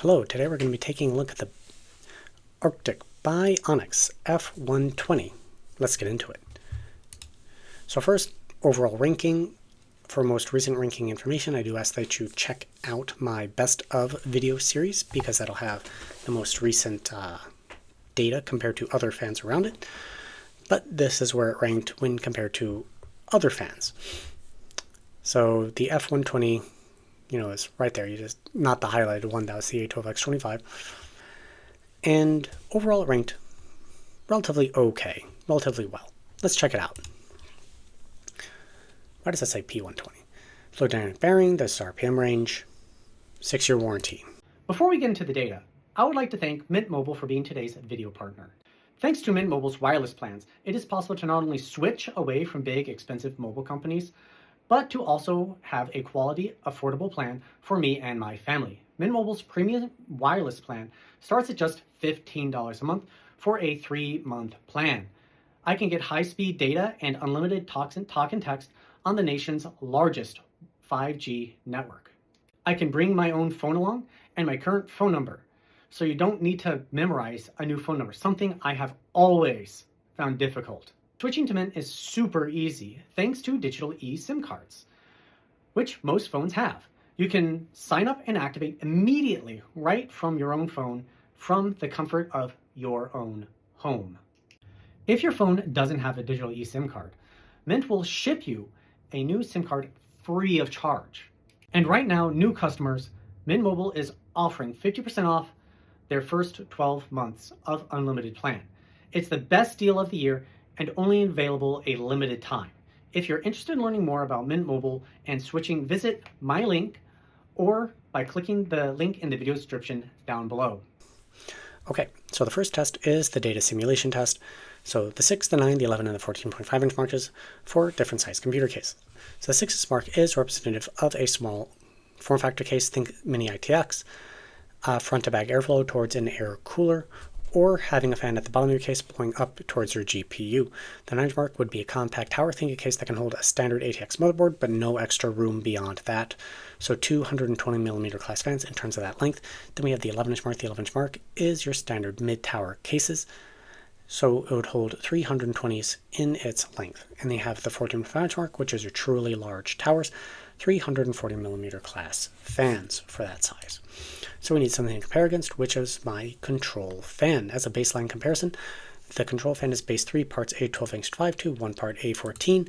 Hello, today we're going to be taking a look at the Arctic Bionix F120. Let's get into it. So first, overall ranking. For most recent ranking information, I do ask that you check out my best of video series because that'll have the most recent data compared to other fans around it. But this is where it ranked when compared to other fans. So the F120, is right there. You just, not the highlighted one, that was the A12X25. And overall it ranked relatively okay, relatively well. Let's check it out. Why does that say P120? Fluid dynamic bearing, this is RPM range, 6-year warranty. Before we get into the data, I would like to thank Mint Mobile for being today's video partner. Thanks to Mint Mobile's wireless plans, it is possible to not only switch away from big, expensive mobile companies, but to also have a quality, affordable plan for me and my family. Mint Mobile's premium wireless plan starts at just $15 a month for a 3-month plan. I can get high-speed data and unlimited talk and text on the nation's largest 5G network. I can bring my own phone along and my current phone number, so you don't need to memorize a new phone number, something I have always found difficult. Switching to Mint is super easy thanks to digital eSIM cards, which most phones have. You can sign up and activate immediately right from your own phone from the comfort of your own home. If your phone doesn't have a digital eSIM card, Mint will ship you a new SIM card free of charge. And right now, new customers, Mint Mobile is offering 50% off their first 12 months of unlimited plan. It's the best deal of the year and only available a limited time. If you're interested in learning more about Mint Mobile and switching, visit my link or by clicking the link in the video description down below. Okay, so the first test is the data simulation test. So the 6, the 9, the 11, and the 14.5 inch marks for different size computer cases. So the 6 mark is representative of a small form factor case, think mini ITX, front to back airflow towards an air cooler, or having a fan at the bottom of your case blowing up towards your GPU. The 9 mark would be a compact tower, think a case that can hold a standard ATX motherboard, but no extra room beyond that. So 220mm class fans in terms of that length. Then we have the 11 inch mark. The 11 inch mark is your standard mid-tower cases. So it would hold 320s in its length. And they have the 14.5 inch mark, which is your truly large towers, 340mm class fans for that size. So we need something to compare against, which is my control fan. As a baseline comparison, the control fan is base 3 parts A12X5 1 part A14,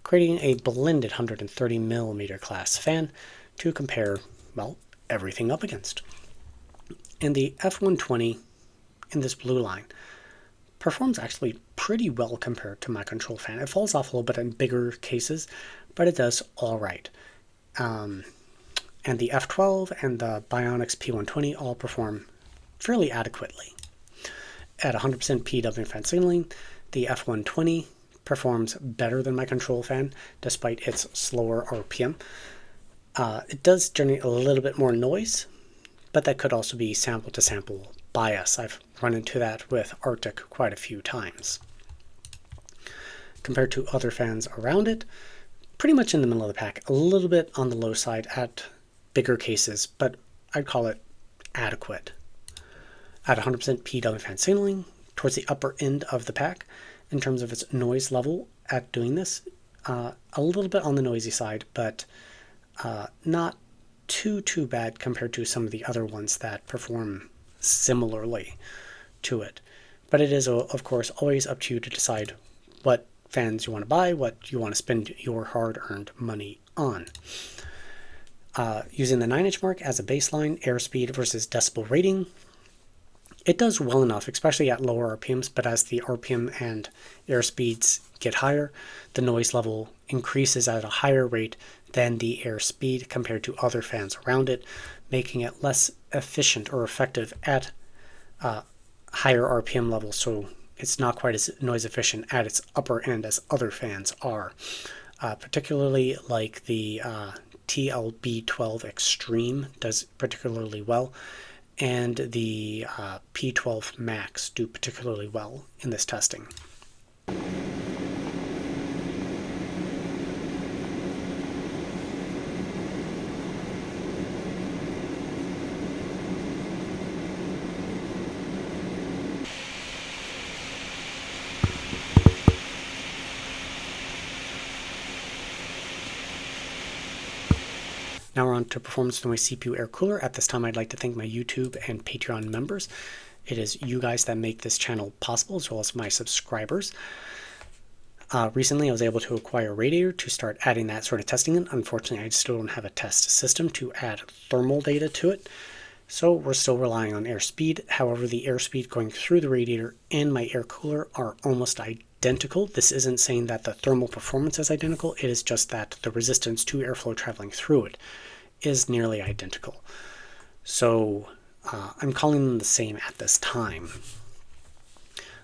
creating a blended 130mm class fan to compare, well, everything up against. And the F120 in this blue line performs actually pretty well compared to my control fan. It falls off a little bit in bigger cases, but it does all right. And the F12 and the Bionix P120 all perform fairly adequately. At 100% PWM fan signaling, the F120 performs better than my control fan, despite its slower RPM. It does generate a little bit more noise, but that could also be sample-to-sample bias. I've run into that with Arctic quite a few times. Compared to other fans around it, pretty much in the middle of the pack, a little bit on the low side at bigger cases, but I'd call it adequate. At 100% PWM fan signaling, towards the upper end of the pack in terms of its noise level at doing this, a little bit on the noisy side, but not too bad compared to some of the other ones that perform similarly to it. But it is, of course, always up to you to decide what fans you want to buy, what you want to spend your hard-earned money on. Using the 9 inch mark as a baseline, airspeed versus decibel rating, it does well enough, especially at lower RPMs, but as the RPM and airspeeds get higher, the noise level increases at a higher rate than the airspeed compared to other fans around it, making it less efficient or effective at higher RPM levels, so it's not quite as noise efficient at its upper end as other fans are. Particularly like the TLB12 Extreme does particularly well, and the P12 Max do particularly well in this testing. Now we're on to performance noise CPU air cooler. At this time, I'd like to thank my YouTube and Patreon members. It is you guys that make this channel possible, as well as my subscribers. Recently, I was able to acquire a radiator to start adding that sort of testing in. Unfortunately, I still don't have a test system to add thermal data to it. So we're still relying on airspeed. However, the airspeed going through the radiator and my air cooler are almost identical. This isn't saying that the thermal performance is identical. It is just that the resistance to airflow traveling through it is nearly identical. So I'm calling them the same at this time.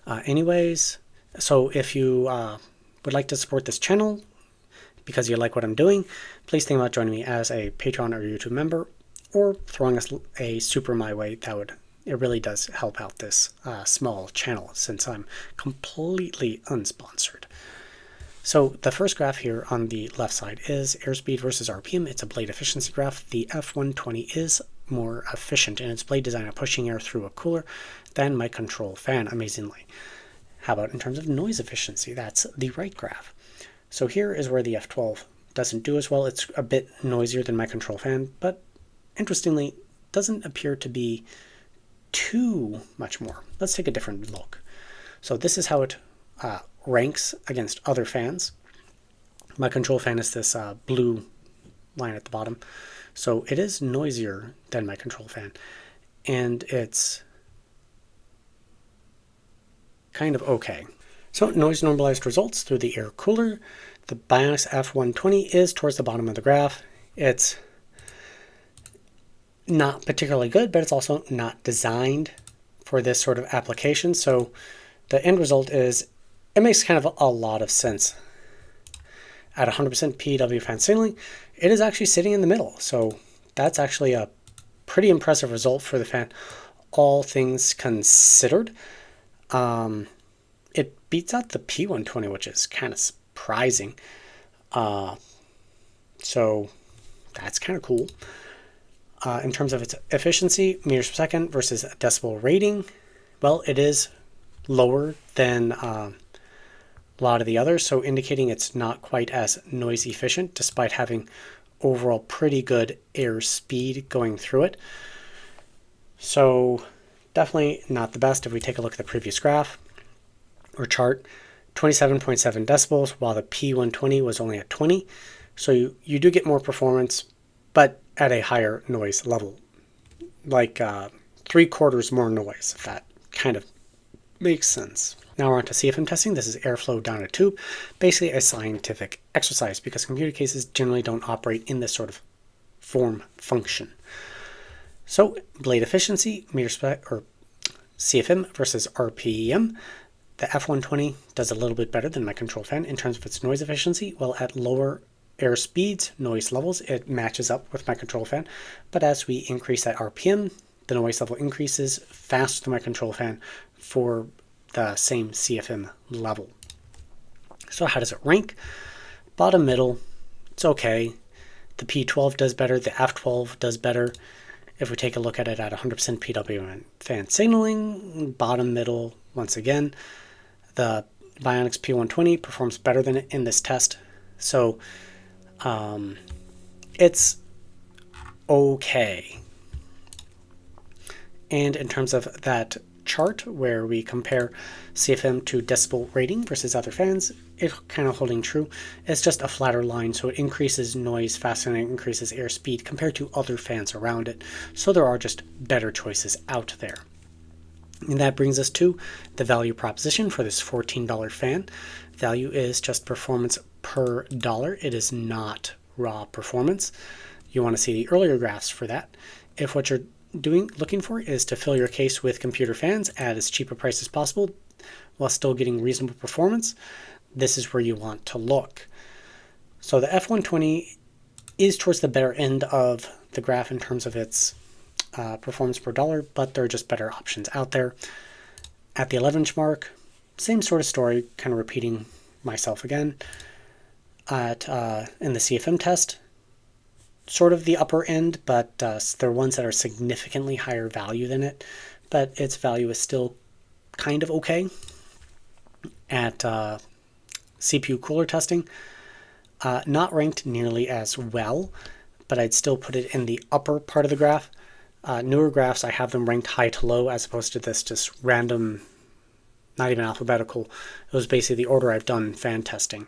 Anyways, so if you would like to support this channel because you like what I'm doing, please think about joining me as a Patreon or YouTube member, or throwing us a super my way. It really does help out this small channel, since I'm completely unsponsored. So the first graph here on the left side is airspeed versus RPM. It's a blade efficiency graph. The F120 is more efficient in its blade design of pushing air through a cooler than my control fan, amazingly. How about in terms of noise efficiency? That's the right graph. So here is where the F12 doesn't do as well. It's a bit noisier than my control fan, but interestingly, doesn't appear to be too much more. Let's take a different look. So this is how it ranks against other fans. My control fan is this blue line at the bottom. So it is noisier than my control fan, and it's kind of okay. So noise normalized results through the air cooler. The Bionix F120 is towards the bottom of the graph. It's not particularly good, but it's also not designed for this sort of application. So the end result is, it makes kind of a lot of sense. At 100% PW fan signaling, it is actually sitting in the middle. So that's actually a pretty impressive result for the fan, all things considered. It beats out the P120, which is kind of surprising. So that's kind of cool. In terms of its efficiency, meters per second versus decibel rating, well, it is lower than a lot of the others, so indicating it's not quite as noise efficient, despite having overall pretty good air speed going through it. So definitely not the best. If we take a look at the previous graph or chart, 27.7 decibels, while the P120 was only at 20. So you do get more performance, but at a higher noise level, like 3/4 more noise, if that kind of makes sense. Now we're on to CFM testing. This is airflow down a tube, basically a scientific exercise, because computer cases generally don't operate in this sort of form function. So blade efficiency, CFM versus RPM. The F120 does a little bit better than my control fan in terms of its noise efficiency. Well, at lower air speeds, noise levels, it matches up with my control fan. But as we increase that RPM, the noise level increases faster than my control fan for the same CFM level. So how does it rank? Bottom middle, it's okay. The P12 does better, the F12 does better. If we take a look at it at 100% PWM fan signaling, bottom middle once again. The Bionix P120 performs better than it in this test. So it's okay. And in terms of that chart where we compare CFM to decibel rating versus other fans, it's kind of holding true. It's just a flatter line, so it increases noise faster than it increases airspeed compared to other fans around it. So there are just better choices out there. And that brings us to the value proposition for this $14 fan. Value is just performance per dollar. It is not raw performance. You want to see the earlier graphs for that. If what you're looking for is to fill your case with computer fans at as cheap a price as possible while still getting reasonable performance, this is where you want to look. So the F120 is towards the better end of the graph in terms of its performance per dollar, but there are just better options out there. At the 11-inch mark, same sort of story, kind of repeating myself again. In the CFM test, sort of the upper end, but there are ones that are significantly higher value than it, but its value is still kind of okay. At CPU cooler testing, not ranked nearly as well, but I'd still put it in the upper part of the graph. Newer graphs, I have them ranked high to low as opposed to this just random, not even alphabetical. It was basically the order I've done fan testing.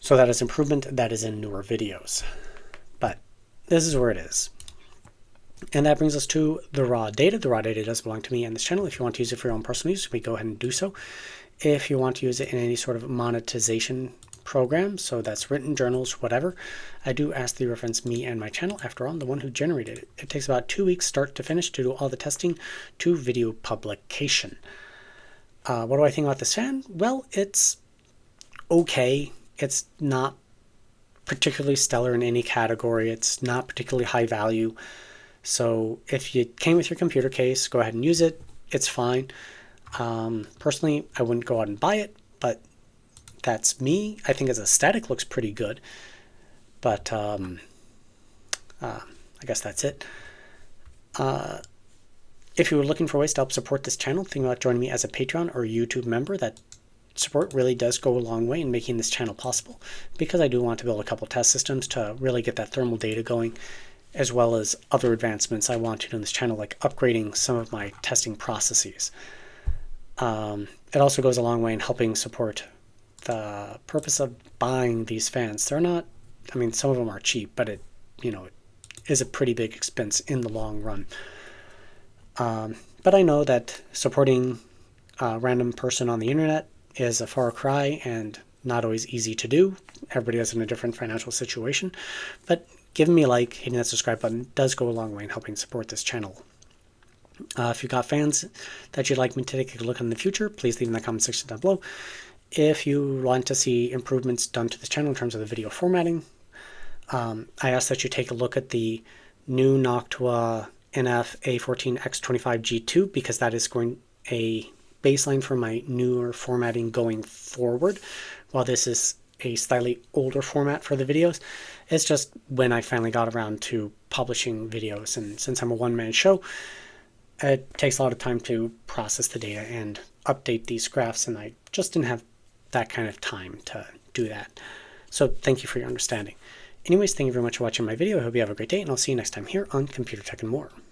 So that is improvement. That is in newer videos. But this is where it is. And that brings us to the raw data. The raw data does belong to me and this channel. If you want to use it for your own personal use, we go ahead and do so. If you want to use it in any sort of monetization program, so that's written journals, whatever, I do ask that you reference me and my channel. After all, I'm the one who generated it. It takes about 2 weeks start to finish to do all the testing to video publication. What do I think about this fan? Well, it's okay. It's not particularly stellar in any category. It's not particularly high value. So if you came with your computer case, go ahead and use it. It's fine. Personally, I wouldn't go out and buy it, but that's me. I think as aesthetic looks pretty good, but I guess that's it. If you were looking for ways to help support this channel, think about joining me as a Patreon or YouTube member. That support really does go a long way in making this channel possible, because I do want to build a couple test systems to really get that thermal data going, as well as other advancements I want to do in this channel, like upgrading some of my testing processes. It also goes a long way in helping support the purpose of buying these fans. They're not, I mean, some of them are cheap, but it is a pretty big expense in the long run. But I know that supporting a random person on the internet is a far cry and not always easy to do. Everybody is in a different financial situation, but giving me a like, hitting that subscribe button does go a long way in helping support this channel. If you've got fans that you'd like me to take a look at in the future, please leave in the comment section down below. If you want to see improvements done to this channel in terms of the video formatting, I ask that you take a look at the new Noctua NF A14X25G2, because that is going a baseline for my newer formatting going forward. While this is a slightly older format for the videos, it's just when I finally got around to publishing videos, and since I'm a one-man show, it takes a lot of time to process the data and update these graphs, and I just didn't have that kind of time to do that. So thank you for your understanding. Anyways, thank you very much for watching my video. I hope you have a great day, and I'll see you next time here on Computer Tech and More.